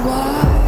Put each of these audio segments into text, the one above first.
why.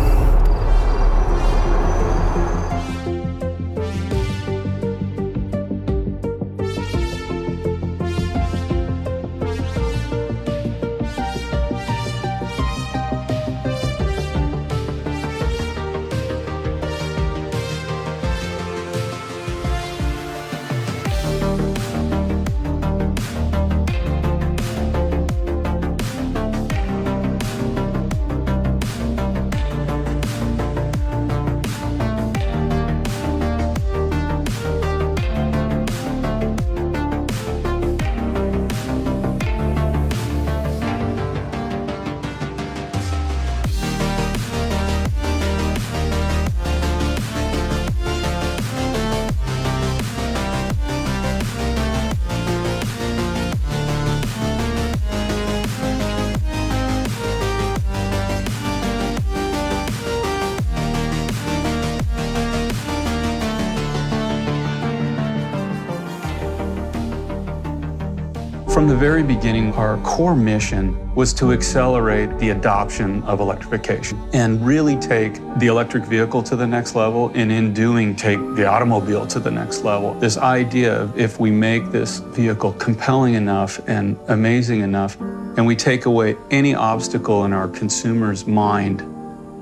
From the very beginning, our core mission was to accelerate the adoption of electrification and really take the electric vehicle to the next level, and in doing, take the automobile to the next level. This idea of if we make this vehicle compelling enough and amazing enough, and we take away any obstacle in our consumer's mind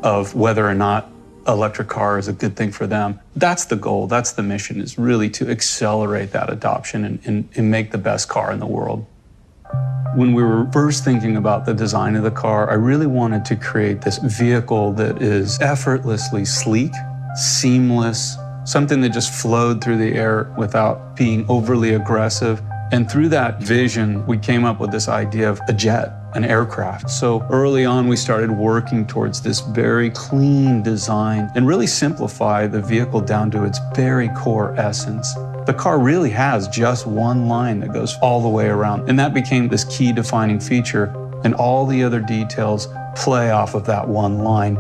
of whether or not electric car is a good thing for them, that's the goal, that's the mission, is really to accelerate that adoption and make the best car in the world. When we were first thinking about the design of the car, I really wanted to create this vehicle that is effortlessly sleek, seamless, something that just flowed through the air without being overly aggressive. And through that vision, we came up with this idea of a jet, an aircraft. So early on, we started working towards this very clean design and really simplify the vehicle down to its very core essence. The car really has just one line that goes all the way around, and that became this key defining feature, and all the other details play off of that one line.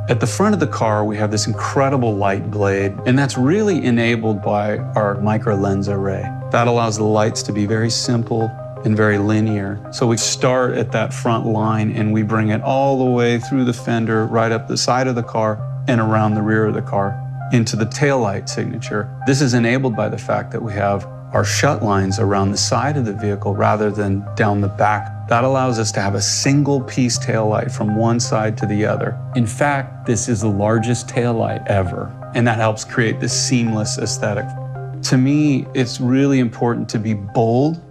At the front of the car, we have this incredible light blade, and that's really enabled by our micro lens array. That allows the lights to be very simple and very linear. So we start at that front line and we bring it all the way through the fender, right up the side of the car and around the rear of the car into the taillight signature. This is enabled by the fact that we have our shut lines around the side of the vehicle rather than down the back. That allows us to have a single piece taillight from one side to the other. In fact, this is the largest taillight ever, and that helps create this seamless aesthetic. To me, it's really important to be bold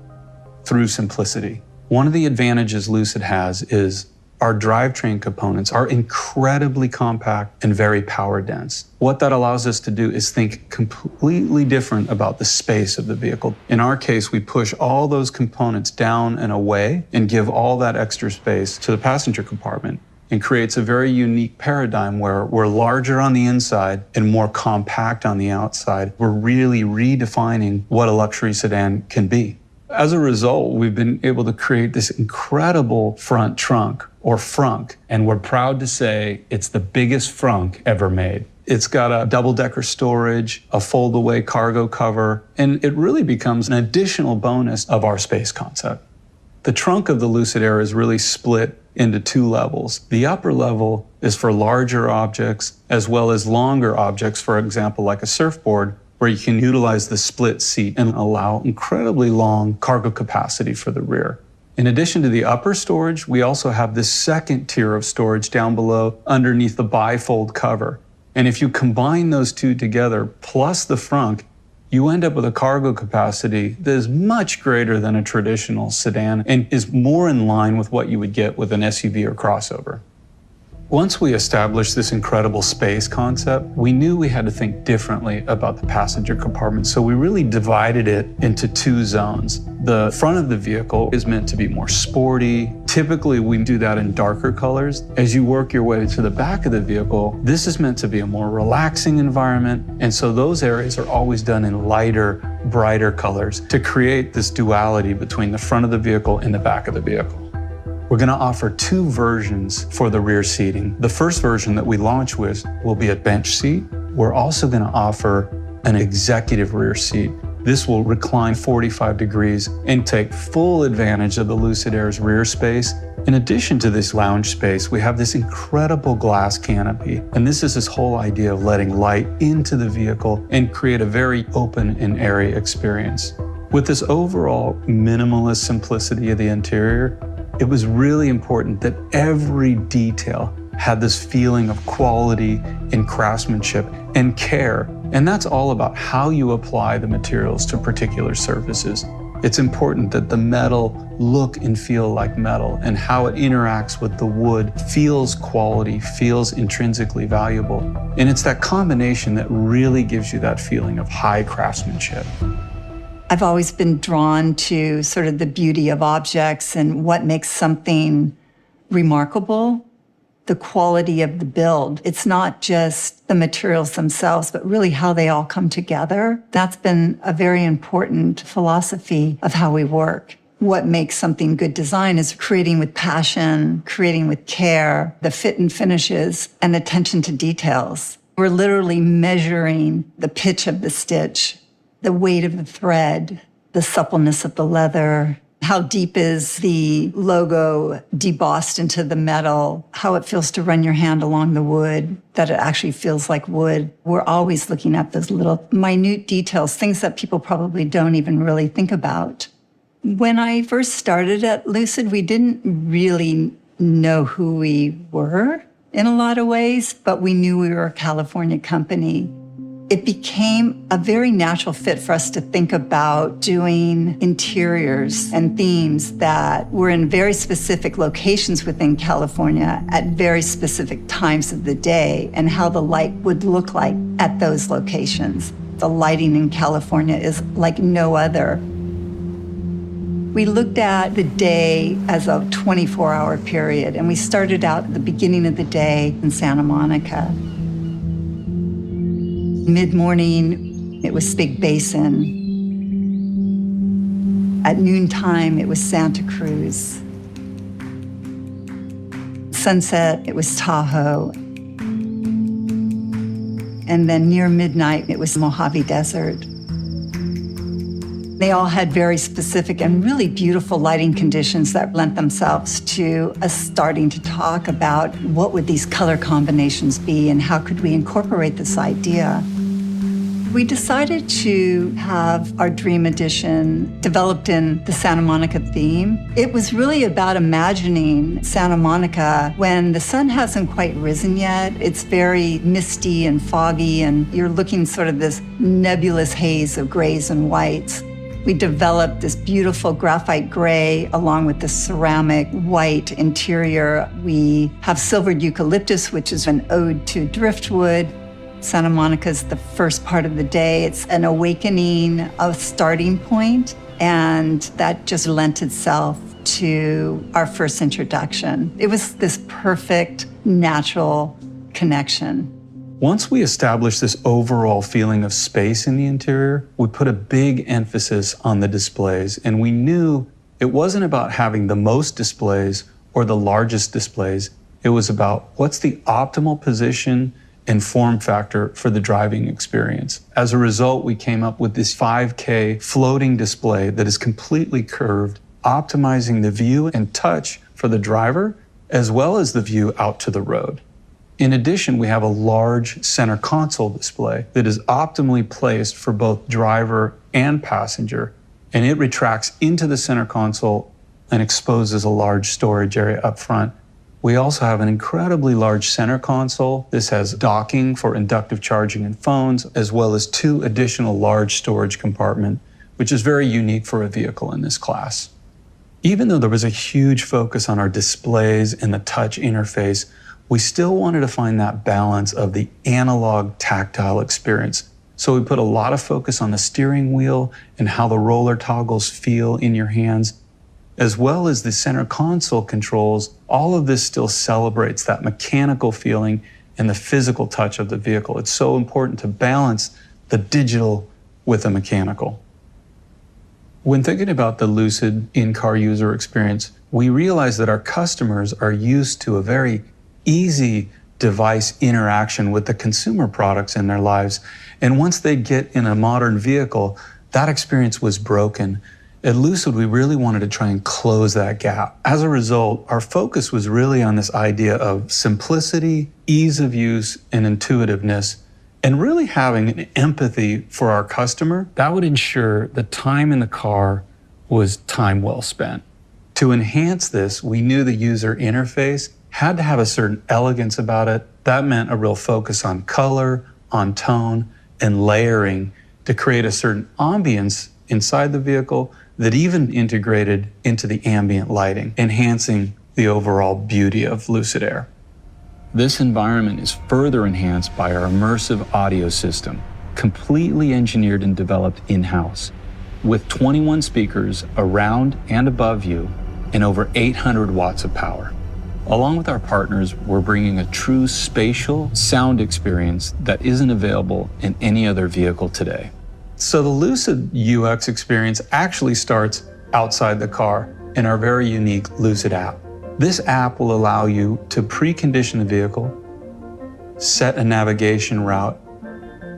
through simplicity. One of the advantages Lucid has is our drivetrain components are incredibly compact and very power dense. What that allows us to do is think completely different about the space of the vehicle. In our case, we push all those components down and away and give all that extra space to the passenger compartment, and creates a very unique paradigm where we're larger on the inside and more compact on the outside. We're really redefining what a luxury sedan can be. As a result, we've been able to create this incredible front trunk, or frunk, and we're proud to say it's the biggest frunk ever made. It's got a double-decker storage, a fold-away cargo cover, and it really becomes an additional bonus of our space concept. The trunk of the Lucid Air is really split into two levels. The upper level is for larger objects, as well as longer objects, for example, like a surfboard, where you can utilize the split seat and allow incredibly long cargo capacity for the rear. In addition to the upper storage, we also have this second tier of storage down below underneath the bifold cover. And if you combine those two together, plus the frunk, you end up with a cargo capacity that is much greater than a traditional sedan and is more in line with what you would get with an SUV or crossover. Once we established this incredible space concept, we knew we had to think differently about the passenger compartment, so we really divided it into two zones. The front of the vehicle is meant to be more sporty. Typically, we do that in darker colors. As you work your way to the back of the vehicle, this is meant to be a more relaxing environment, and so those areas are always done in lighter, brighter colors to create this duality between the front of the vehicle and the back of the vehicle. We're going to offer two versions for the rear seating. The first version that we launch with will be a bench seat. We're also going to offer an executive rear seat. This will recline 45 degrees and take full advantage of the Lucid Air's rear space In addition to this lounge space, we have this incredible glass canopy. And this is this whole idea of letting light into the vehicle and create a very open and airy experience. With this overall minimalist simplicity of the interior, it was really important that every detail had this feeling of quality and craftsmanship and care. And that's all about how you apply the materials to particular surfaces. It's important that the metal look and feel like metal, and how it interacts with the wood feels quality, feels intrinsically valuable. And it's that combination that really gives you that feeling of high craftsmanship. I've always been drawn to sort of the beauty of objects and what makes something remarkable. The quality of the build. It's not just the materials themselves, but really how they all come together. That's been a very important philosophy of how we work. What makes something good design is creating with passion, creating with care, the fit and finishes, and attention to details. We're literally measuring the pitch of the stitch, the weight of the thread, the suppleness of the leather, how deep is the logo debossed into the metal, how it feels to run your hand along the wood, that it actually feels like wood. We're always looking at those little minute details, things that people probably don't even really think about. When I first started at Lucid, we didn't really know who we were in a lot of ways, but we knew we were a California company. It became a very natural fit for us to think about doing interiors and themes that were in very specific locations within California at very specific times of the day, and how the light would look like at those locations. The lighting in California is like no other. We looked at the day as a 24-hour period, and we started out at the beginning of the day in Santa Monica. Mid-morning, it was Big Basin. At noontime, it was Santa Cruz. Sunset, it was Tahoe. And then near midnight, it was Mojave Desert. They all had very specific and really beautiful lighting conditions that lent themselves to us starting to talk about what would these color combinations be and how could we incorporate this idea. We decided to have our Dream Edition developed in the Santa Monica theme. It was really about imagining Santa Monica when the sun hasn't quite risen yet. It's very misty and foggy, and you're looking sort of this nebulous haze of grays and whites. We developed this beautiful graphite gray along with the ceramic white interior. We have silvered eucalyptus, which is an ode to driftwood. Santa Monica is the first part of the day. It's an awakening, a starting point, and that just lent itself to our first introduction. It was this perfect, natural connection. Once we established this overall feeling of space in the interior, we put a big emphasis on the displays, and we knew it wasn't about having the most displays or the largest displays. It was about what's the optimal position and form factor for the driving experience. As a result, we came up with this 5K floating display that is completely curved, optimizing the view and touch for the driver, as well as the view out to the road. In addition, we have a large center console display that is optimally placed for both driver and passenger, and it retracts into the center console and exposes a large storage area up front. We also have an incredibly large center console. This has docking for inductive charging and phones, as well as 2 additional large storage compartments, which is very unique for a vehicle in this class. Even though there was a huge focus on our displays and the touch interface, we still wanted to find that balance of the analog tactile experience. So we put a lot of focus on the steering wheel and how the roller toggles feel in your hands, as well as the center console controls. All of this still celebrates that mechanical feeling and the physical touch of the vehicle. It's so important to balance the digital with the mechanical. When thinking about the Lucid in-car user experience, we realize that our customers are used to a very easy device interaction with the consumer products in their lives. And once they get in a modern vehicle, that experience was broken. At Lucid, we really wanted to try and close that gap. As a result, our focus was really on this idea of simplicity, ease of use, and intuitiveness, and really having an empathy for our customer that would ensure the time in the car was time well spent. To enhance this, we knew the user interface had to have a certain elegance about it. That meant a real focus on color, on tone, and layering to create a certain ambience inside the vehicle that even integrated into the ambient lighting, enhancing the overall beauty of Lucid Air. This environment is further enhanced by our immersive audio system, completely engineered and developed in-house, with 21 speakers around and above you and over 800 watts of power. Along with our partners, we're bringing a true spatial sound experience that isn't available in any other vehicle today. So the Lucid UX experience actually starts outside the car in our very unique Lucid app. This app will allow you to precondition the vehicle, set a navigation route,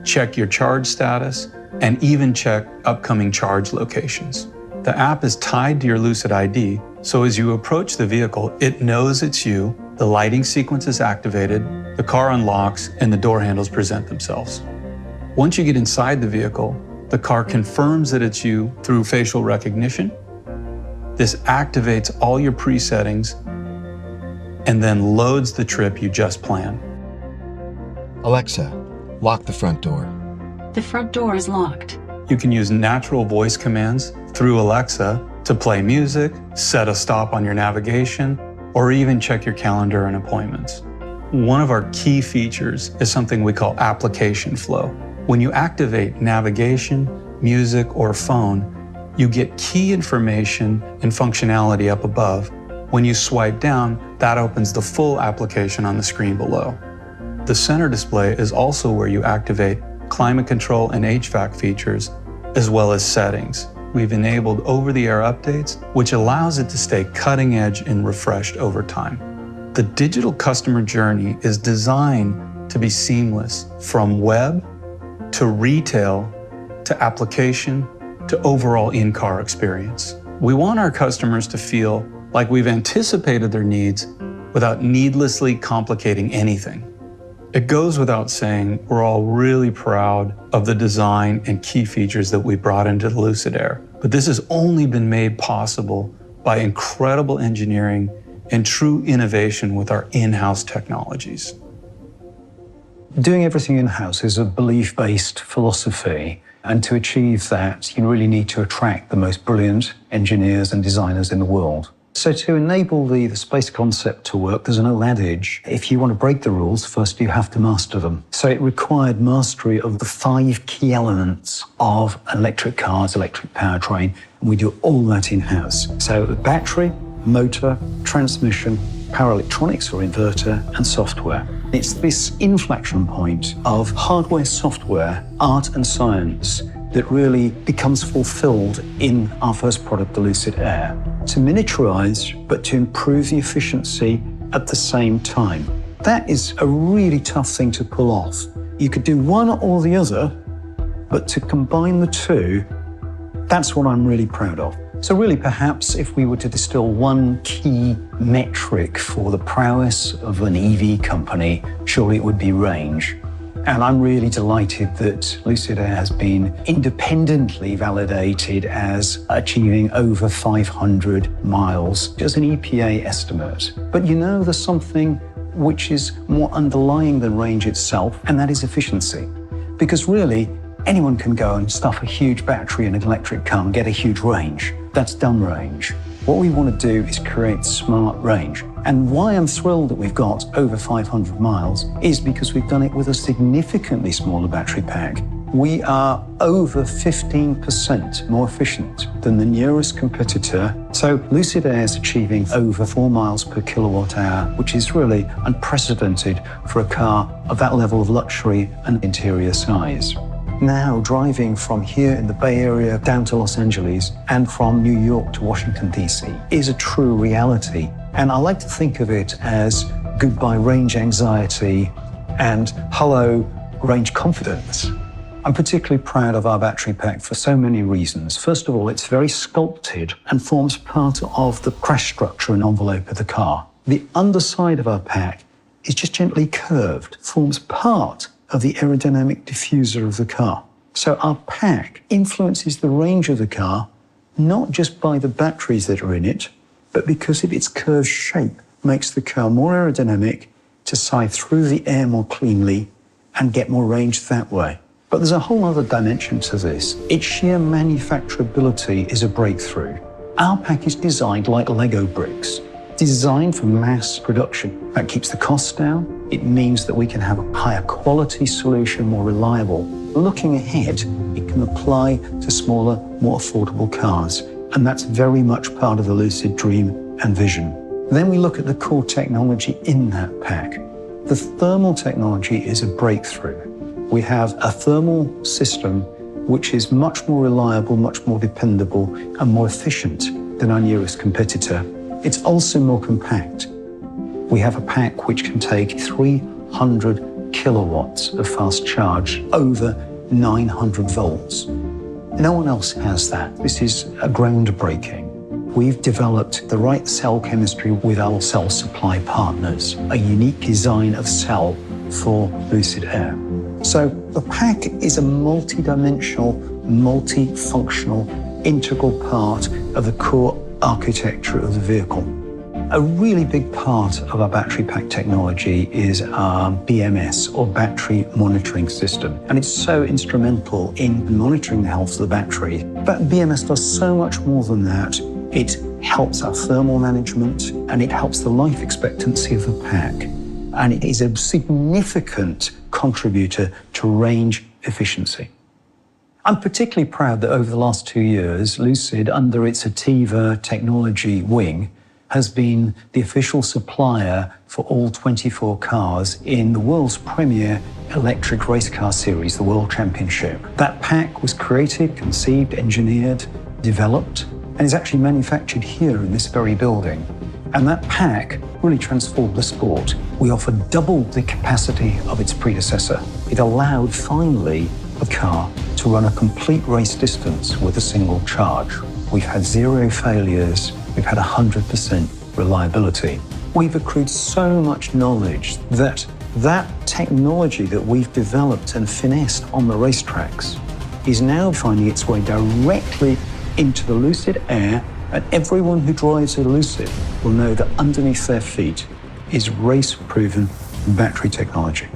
check your charge status, and even check upcoming charge locations. The app is tied to your Lucid ID, so as you approach the vehicle, it knows it's you, the lighting sequence is activated, the car unlocks, and the door handles present themselves. Once you get inside the vehicle, the car confirms that it's you through facial recognition. This activates all your presettings and then loads the trip you just planned. Alexa, lock the front door. The front door is locked. You can use natural voice commands through Alexa to play music, set a stop on your navigation, or even check your calendar and appointments. One of our key features is something we call application flow. When you activate navigation, music, or phone, you get key information and functionality up above. When you swipe down, that opens the full application on the screen below. The center display is also where you activate climate control and HVAC features, as well as settings. We've enabled over-the-air updates, which allows it to stay cutting edge and refreshed over time. The digital customer journey is designed to be seamless from web to retail to application to overall in-car experience. We want our customers to feel like we've anticipated their needs without needlessly complicating anything. It goes without saying, we're all really proud of the design and key features that we brought into the Lucid Air, but this has only been made possible by incredible engineering and true innovation with our in-house technologies. Doing everything in-house is a belief-based philosophy, and to achieve that, you really need to attract the most brilliant engineers and designers in the world. So to enable the space concept to work, there's an old adage, if you want to break the rules, first you have to master them. So it required mastery of the 5 key elements of electric cars, electric powertrain, and we do all that in-house. So the battery, motor, transmission, power electronics or inverter, and software. It's this inflection point of hardware, software, art and science that really becomes fulfilled in our first product, the Lucid Air. To miniaturize, but to improve the efficiency at the same time. That is a really tough thing to pull off. You could do one or the other, but to combine the two, that's what I'm really proud of. So really, perhaps if we were to distill one key metric for the prowess of an EV company, surely it would be range. And I'm really delighted that Lucid Air has been independently validated as achieving over 500 miles, as an EPA estimate. But you know, there's something which is more underlying than range itself, and that is efficiency. Because really, anyone can go and stuff a huge battery in an electric car and get a huge range. That's dumb range. What we want to do is create smart range. And why I'm thrilled that we've got over 500 miles is because we've done it with a significantly smaller battery pack. We are over 15% more efficient than the nearest competitor. So Lucid Air is achieving over 4 miles per kilowatt hour, which is really unprecedented for a car of that level of luxury and interior size. Now, driving from here in the Bay Area down to Los Angeles and from New York to Washington, D.C. is a true reality. And I like to think of it as goodbye range anxiety and hello range confidence. I'm particularly proud of our battery pack for so many reasons. First of all, it's very sculpted and forms part of the crash structure and envelope of the car. The underside of our pack is just gently curved, forms part of the aerodynamic diffuser of the car. So our pack influences the range of the car, not just by the batteries that are in it, but because of its curved shape, makes the car more aerodynamic to side through the air more cleanly and get more range that way. But there's a whole other dimension to this. Its sheer manufacturability is a breakthrough. Our pack is designed like Lego bricks, designed for mass production. That keeps the costs down. It means that we can have a higher quality solution, more reliable. Looking ahead, it can apply to smaller, more affordable cars. And that's very much part of the Lucid dream and vision. Then we look at the core technology in that pack. The thermal technology is a breakthrough. We have a thermal system which is much more reliable, much more dependable, and more efficient than our nearest competitor. It's also more compact. We have a pack which can take 300 kilowatts of fast charge over 900 volts. No one else has that. This is a groundbreaking. We've developed the right cell chemistry with our cell supply partners, a unique design of cell for Lucid Air. So the pack is a multi-dimensional, multifunctional, integral part of the core architecture of the vehicle. A really big part of our battery pack technology is our BMS, or battery monitoring system. And it's so instrumental in monitoring the health of the battery. But BMS does so much more than that. It helps our thermal management, and it helps the life expectancy of the pack. And it is a significant contributor to range efficiency. I'm particularly proud that over the last 2 years, Lucid, under its Ativa technology wing, has been the official supplier for all 24 cars in the world's premier electric race car series, the World Championship. That pack was created, conceived, engineered, developed, and is actually manufactured here in this very building. And that pack really transformed the sport. We offered double the capacity of its predecessor. It allowed, finally, a car to run a complete race distance with a single charge. We've had 0 failures. We've had 100% reliability. We've accrued so much knowledge that technology that we've developed and finessed on the racetracks is now finding its way directly into the Lucid Air, and everyone who drives a Lucid will know that underneath their feet is race-proven battery technology.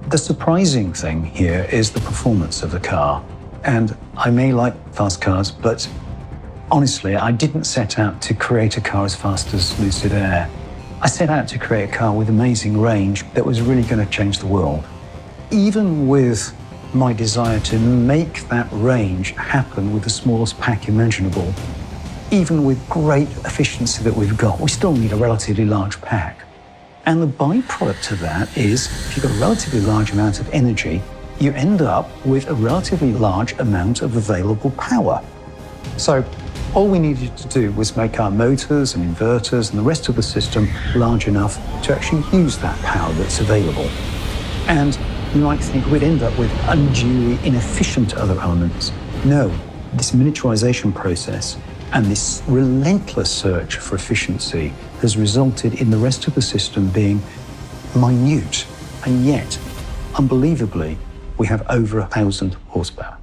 The surprising thing here is the performance of the car. And I may like fast cars, but honestly, I didn't set out to create a car as fast as Lucid Air. I set out to create a car with amazing range that was really going to change the world. Even with my desire to make that range happen with the smallest pack imaginable, even with great efficiency that we've got, we still need a relatively large pack. And the byproduct of that is, if you've got a relatively large amount of energy, you end up with a relatively large amount of available power. So all we needed to do was make our motors and inverters and the rest of the system large enough to actually use that power that's available. And you might think we'd end up with unduly inefficient other elements. No, this miniaturization process and this relentless search for efficiency has resulted in the rest of the system being minute, and yet, unbelievably, we have over 1,000 horsepower.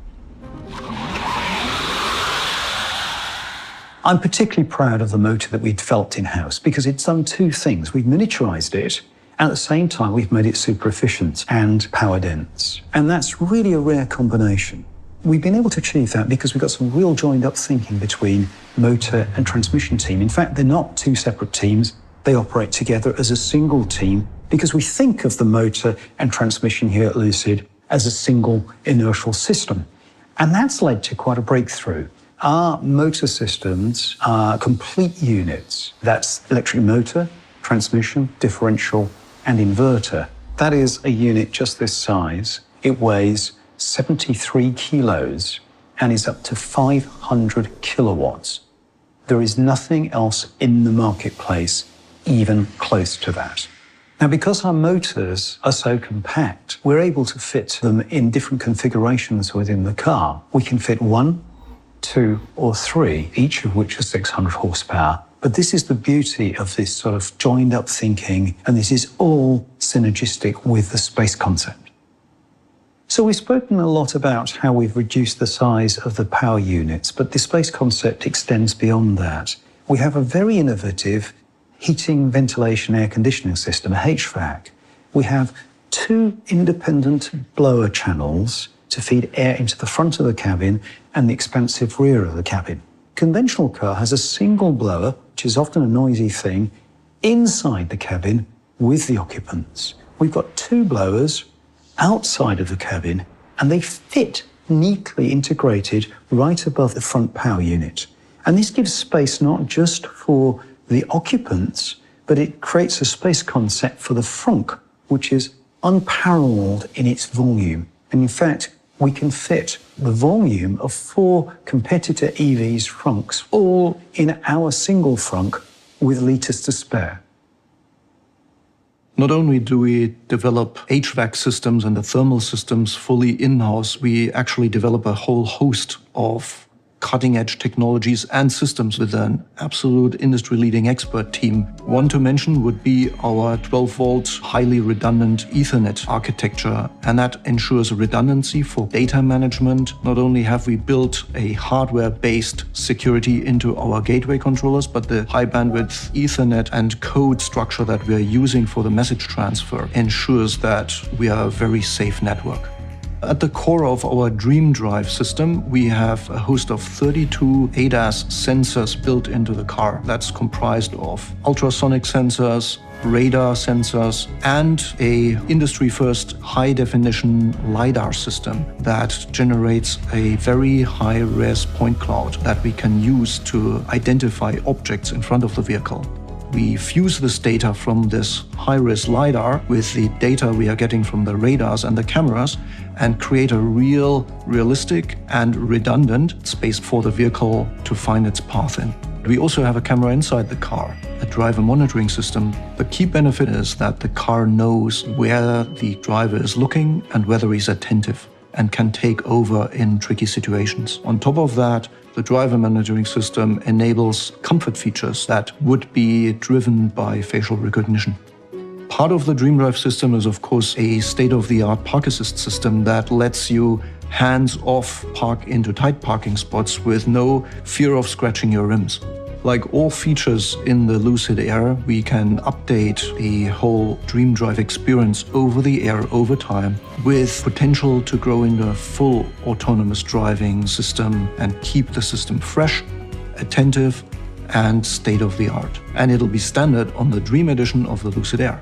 I'm particularly proud of the motor that we've developed in-house because it's done 2 things. We've miniaturized it, and at the same time, we've made it super efficient and power dense. And that's really a rare combination. We've been able to achieve that because we've got some real joined-up thinking between motor and transmission team. In fact, they're not 2 separate teams. They operate together as a single team because we think of the motor and transmission here at Lucid as a single inertial system. And that's led to quite a breakthrough. Our motor systems are complete units. That's electric motor, transmission, differential, and inverter. That is a unit just this size. It weighs 73 kilos and is up to 500 kilowatts. There is nothing else in the marketplace even close to that. Now, because our motors are so compact, we're able to fit them in different configurations within the car. We can fit 1, 2, or 3, each of which are 600 horsepower. But this is the beauty of this sort of joined up thinking, and this is all synergistic with the space concept. So we've spoken a lot about how we've reduced the size of the power units, but the space concept extends beyond that. We have a very innovative heating, ventilation, air conditioning system, a HVAC. We have 2 independent blower channels to feed air into the front of the cabin and the expansive rear of the cabin. Conventional car has a single blower, which is often a noisy thing, inside the cabin with the occupants. We've got 2 blowers outside of the cabin, and they fit neatly integrated right above the front power unit. And this gives space not just for the occupants, but it creates a space concept for the frunk, which is unparalleled in its volume. And in fact, we can fit the volume of 4 competitor EVs' frunks all in our single frunk with litres to spare. Not only do we develop HVAC systems and the thermal systems fully in-house, we actually develop a whole host of cutting-edge technologies and systems with an absolute industry-leading expert team. One to mention would be our 12-volt, highly redundant Ethernet architecture, and that ensures redundancy for data management. Not only have we built a hardware-based security into our gateway controllers, but the high-bandwidth Ethernet and code structure that we are using for the message transfer ensures that we are a very safe network. At the core of our Dream Drive system, we have a host of 32 ADAS sensors built into the car. That's comprised of ultrasonic sensors, radar sensors, and a industry-first high-definition LiDAR system that generates a very high-res point cloud that we can use to identify objects in front of the vehicle. We fuse this data from this high-res LiDAR with the data we are getting from the radars and the cameras and create a realistic and redundant space for the vehicle to find its path in. We also have a camera inside the car, a driver monitoring system. The key benefit is that the car knows where the driver is looking and whether he's attentive and can take over in tricky situations. On top of that, the driver monitoring system enables comfort features that would be driven by facial recognition. Part of the Dream Drive system is, of course, a state-of-the-art park assist system that lets you hands-off park into tight parking spots with no fear of scratching your rims. Like all features in the Lucid Air, we can update the whole Dream Drive experience over the air over time with potential to grow into a full autonomous driving system and keep the system fresh, attentive, and state-of-the-art. And it'll be standard on the Dream Edition of the Lucid Air.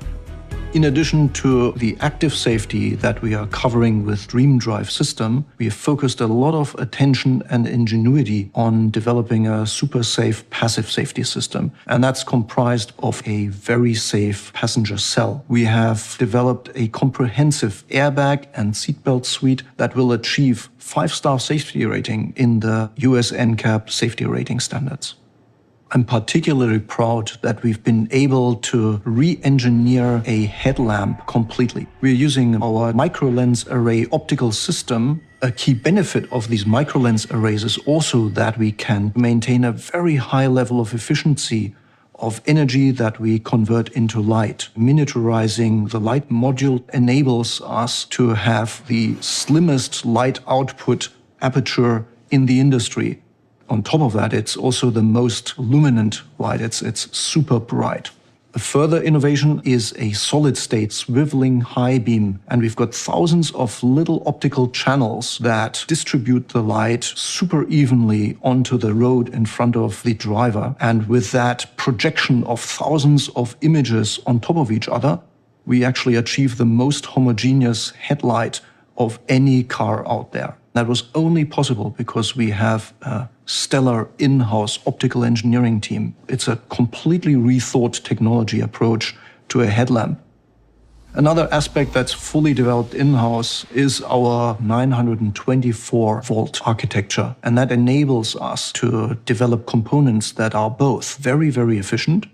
In addition to the active safety that we are covering with Dream Drive system, we have focused a lot of attention and ingenuity on developing a super safe passive safety system. And that's comprised of a very safe passenger cell. We have developed a comprehensive airbag and seatbelt suite that will achieve 5-star safety rating in the US NCAP safety rating standards. I'm particularly proud that we've been able to re-engineer a headlamp completely. We're using our micro-lens array optical system. A key benefit of these micro-lens arrays is also that we can maintain a very high level of efficiency of energy that we convert into light. Miniaturizing the light module enables us to have the slimmest light output aperture in the industry. On top of that, it's also the most luminant light. It's super bright. A further innovation is a solid-state swiveling high beam, and we've got thousands of little optical channels that distribute the light super evenly onto the road in front of the driver. And with that projection of thousands of images on top of each other, we actually achieve the most homogeneous headlight of any car out there. That was only possible because we have a stellar in-house optical engineering team. It's a completely rethought technology approach to a headlamp. Another aspect that's fully developed in-house is our 924-volt architecture, and that enables us to develop components that are both very, very efficient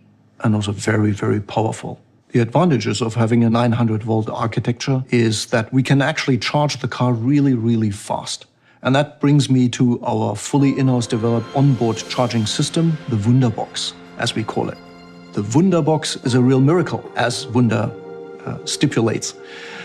and also very, very powerful. The advantages of having a 900-volt architecture is that we can actually charge the car really, really fast. And that brings me to our fully in-house developed onboard charging system, the Wunderbox, as we call it. The Wunderbox is a real miracle, as Wunder stipulates.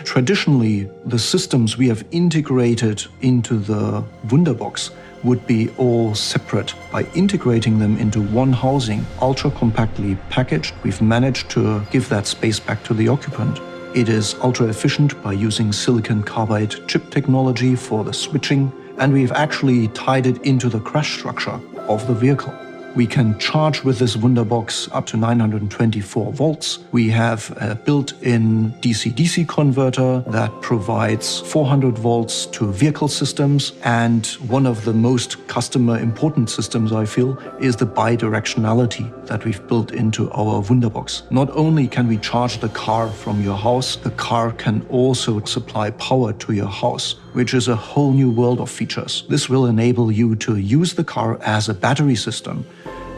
Traditionally, the systems we have integrated into the Wunderbox would be all separate. By integrating them into one housing, ultra-compactly packaged, we've managed to give that space back to the occupant. It is ultra-efficient by using silicon carbide chip technology for the switching, and we've actually tied it into the crash structure of the vehicle. We can charge with this Wunderbox up to 924 volts. We have a built-in DC-DC converter that provides 400 volts to vehicle systems. And one of the most customer important systems, I feel, is the bidirectionality that we've built into our Wunderbox. Not only can we charge the car from your house, the car can also supply power to your house, which is a whole new world of features. This will enable you to use the car as a battery system.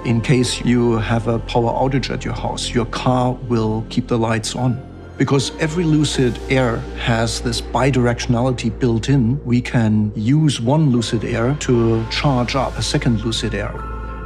In case you have a power outage at your house, your car will keep the lights on. Because every Lucid Air has this bidirectionality built in, we can use one Lucid Air to charge up a second Lucid Air.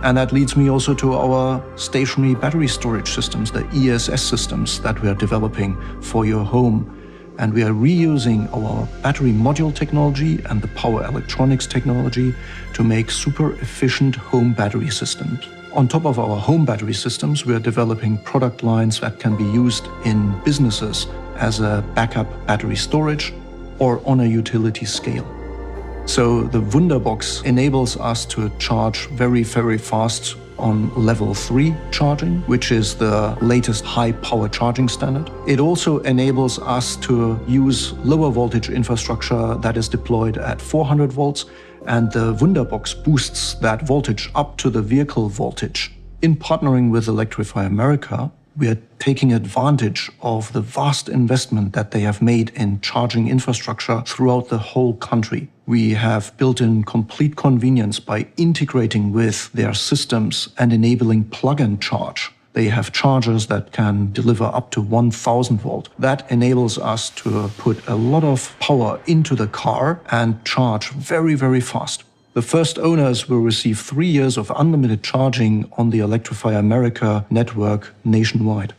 And that leads me also to our stationary battery storage systems, the ESS systems that we are developing for your home. And we are reusing our battery module technology and the power electronics technology to make super efficient home battery systems. On top of our home battery systems, we are developing product lines that can be used in businesses as a backup battery storage or on a utility scale. So the Wunderbox enables us to charge very, very fast on level 3 charging, which is the latest high power charging standard. It also enables us to use lower voltage infrastructure that is deployed at 400 volts, and the Wunderbox boosts that voltage up to the vehicle voltage. In partnering with Electrify America, we are taking advantage of the vast investment that they have made in charging infrastructure throughout the whole country. We have built in complete convenience by integrating with their systems and enabling plug-and charge. They have chargers that can deliver up to 1000 volt. That enables us to put a lot of power into the car and charge very, very fast. The first owners will receive 3 years of unlimited charging on the Electrify America network nationwide.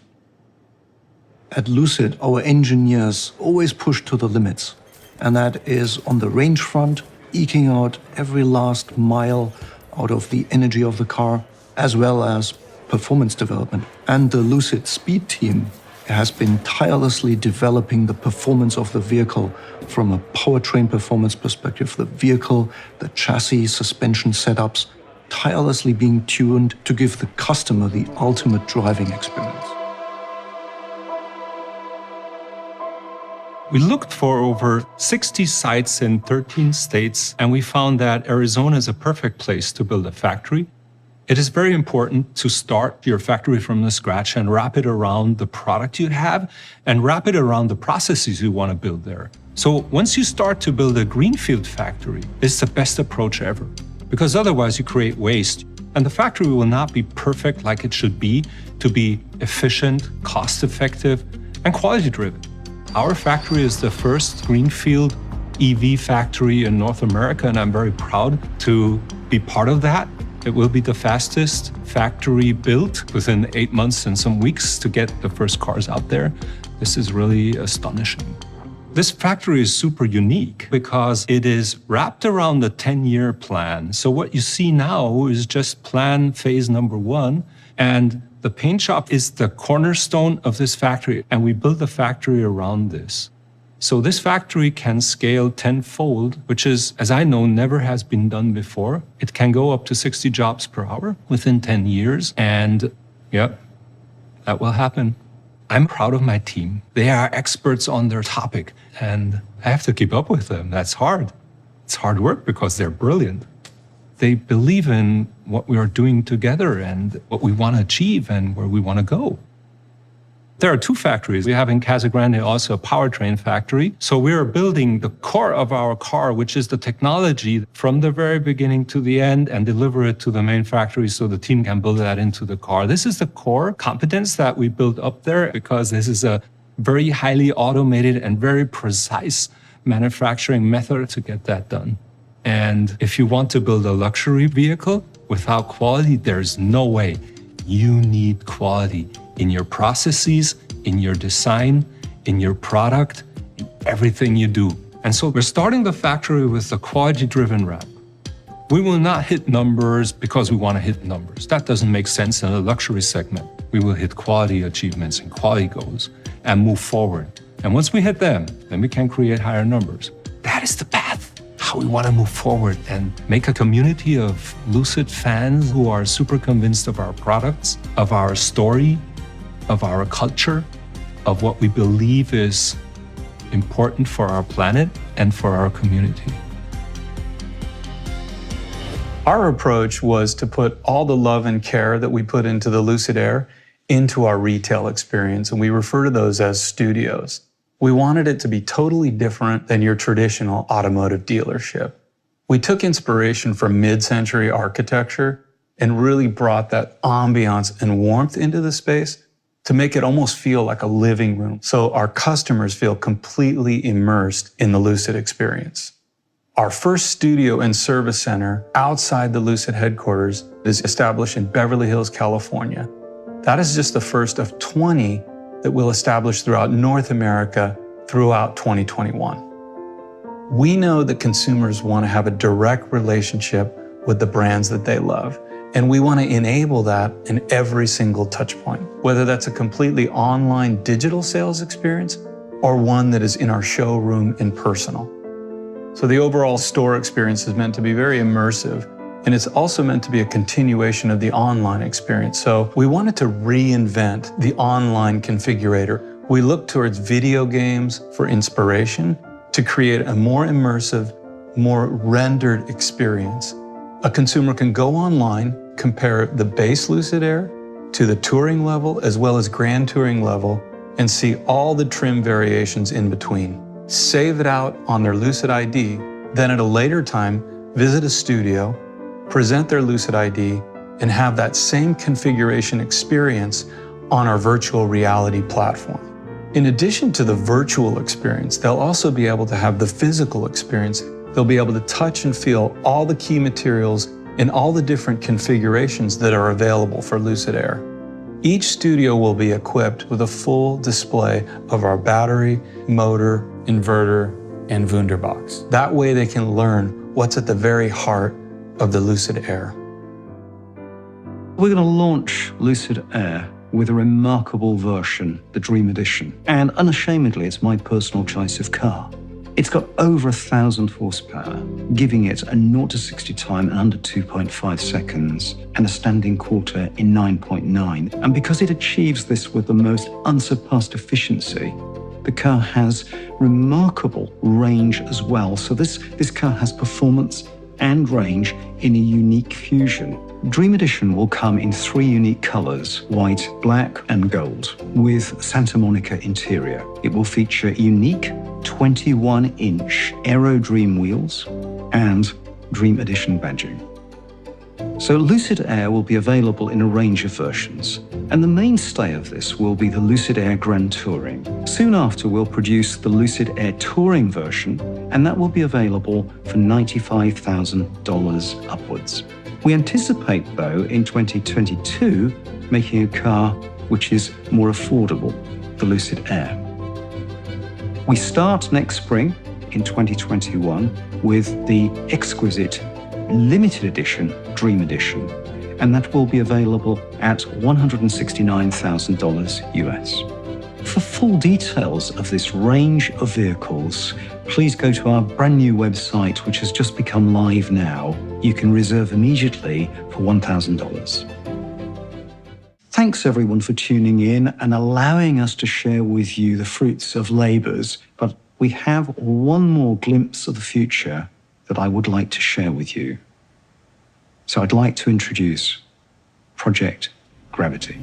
At Lucid, our engineers always push to the limits, and that is on the range front, eking out every last mile out of the energy of the car, as well as performance development. And the Lucid Speed team has been tirelessly developing the performance of the vehicle from a powertrain performance perspective, the vehicle, the chassis, suspension setups, tirelessly being tuned to give the customer the ultimate driving experience. We looked for over 60 sites in 13 states, and we found that Arizona is a perfect place to build a factory. It is very important to start your factory from the scratch and wrap it around the product you have and wrap it around the processes you want to build there. So once you start to build a greenfield factory, it's the best approach ever, because otherwise you create waste. And the factory will not be perfect like it should be to be efficient, cost-effective, and quality-driven. Our factory is the first greenfield EV factory in North America, and I'm very proud to be part of that. It will be the fastest factory built within 8 months and some weeks to get the first cars out there. This is really astonishing. This factory is super unique because it is wrapped around the 10-year plan. So what you see now is just plan phase number 1, and the paint shop is the cornerstone of this factory, and we built the factory around this. So this factory can scale tenfold, which is, as I know, never has been done before. It can go up to 60 jobs per hour within 10 years. And yep, that will happen. I'm proud of my team. They are experts on their topic, and I have to keep up with them. That's hard. It's hard work because they're brilliant. They believe in what we are doing together and what we want to achieve and where we want to go. There are two factories. We have in Casa Grande also a powertrain factory. So we are building the core of our car, which is the technology from the very beginning to the end, and deliver it to the main factory so the team can build that into the car. This is the core competence that we built up there because this is a very highly automated and very precise manufacturing method to get that done. And if you want to build a luxury vehicle without quality, there's no way. You need quality in your processes, in your design, in your product, in everything you do. And so we're starting the factory with a quality-driven ramp. We will not hit numbers because we want to hit numbers. That doesn't make sense in a luxury segment. We will hit quality achievements and quality goals and move forward. And once we hit them, then we can create higher numbers. That is the path, how we want to move forward and make a community of Lucid fans who are super convinced of our products, of our story, of our culture, of what we believe is important for our planet and for our community. Our approach was to put all the love and care that we put into the Lucid Air into our retail experience, and we refer to those as studios. We wanted it to be totally different than your traditional automotive dealership. We took inspiration from mid-century architecture and really brought that ambiance and warmth into the space to make it almost feel like a living room, so our customers feel completely immersed in the Lucid experience. Our first studio and service center outside the Lucid headquarters is established in Beverly Hills, California. That is just the first of 20 that we'll establish throughout North America throughout 2021. We know that consumers want to have a direct relationship with the brands that they love, and we want to enable that in every single touch point, whether that's a completely online digital sales experience or one that is in our showroom and personal. So the overall store experience is meant to be very immersive, and it's also meant to be a continuation of the online experience. So we wanted to reinvent the online configurator. We looked towards video games for inspiration to create a more immersive, more rendered experience. A consumer can go online, compare the base Lucid Air to the touring level as well as grand touring level, and see all the trim variations in between. Save it out on their Lucid ID, then at a later time, visit a studio, present their Lucid ID, and have that same configuration experience on our virtual reality platform. In addition to the virtual experience, they'll also be able to have the physical experience. They'll be able to touch and feel all the key materials in all the different configurations that are available for Lucid Air. Each studio will be equipped with a full display of our battery, motor, inverter, and Wunderbox. That way they can learn what's at the very heart of the Lucid Air. We're going to launch Lucid Air with a remarkable version, the Dream Edition. And unashamedly, it's my personal choice of car. It's got over 1,000 horsepower, giving it a 0 to 60 time in under 2.5 seconds and a standing quarter in 9.9. And because it achieves this with the most unsurpassed efficiency, the car has remarkable range as well. So this car has performance and range in a unique fusion. Dream Edition will come in 3 unique colors, white, black, and gold, with Santa Monica interior. It will feature unique 21-inch Aero Dream wheels and Dream Edition badging. So Lucid Air will be available in a range of versions, and the mainstay of this will be the Lucid Air Grand Touring. Soon after, we'll produce the Lucid Air Touring version, and that will be available for $95,000 upwards. We anticipate, though, in 2022, making a car which is more affordable, the Lucid Air. We start next spring in 2021 with the exquisite limited edition Dream Edition, and that will be available at $169,000 US. For full details of this range of vehicles, please go to our brand new website, which has just become live now. You can reserve immediately for $1,000. Thanks everyone for tuning in and allowing us to share with you the fruits of labors, but we have one more glimpse of the future that I would like to share with you. So I'd like to introduce Project Gravity.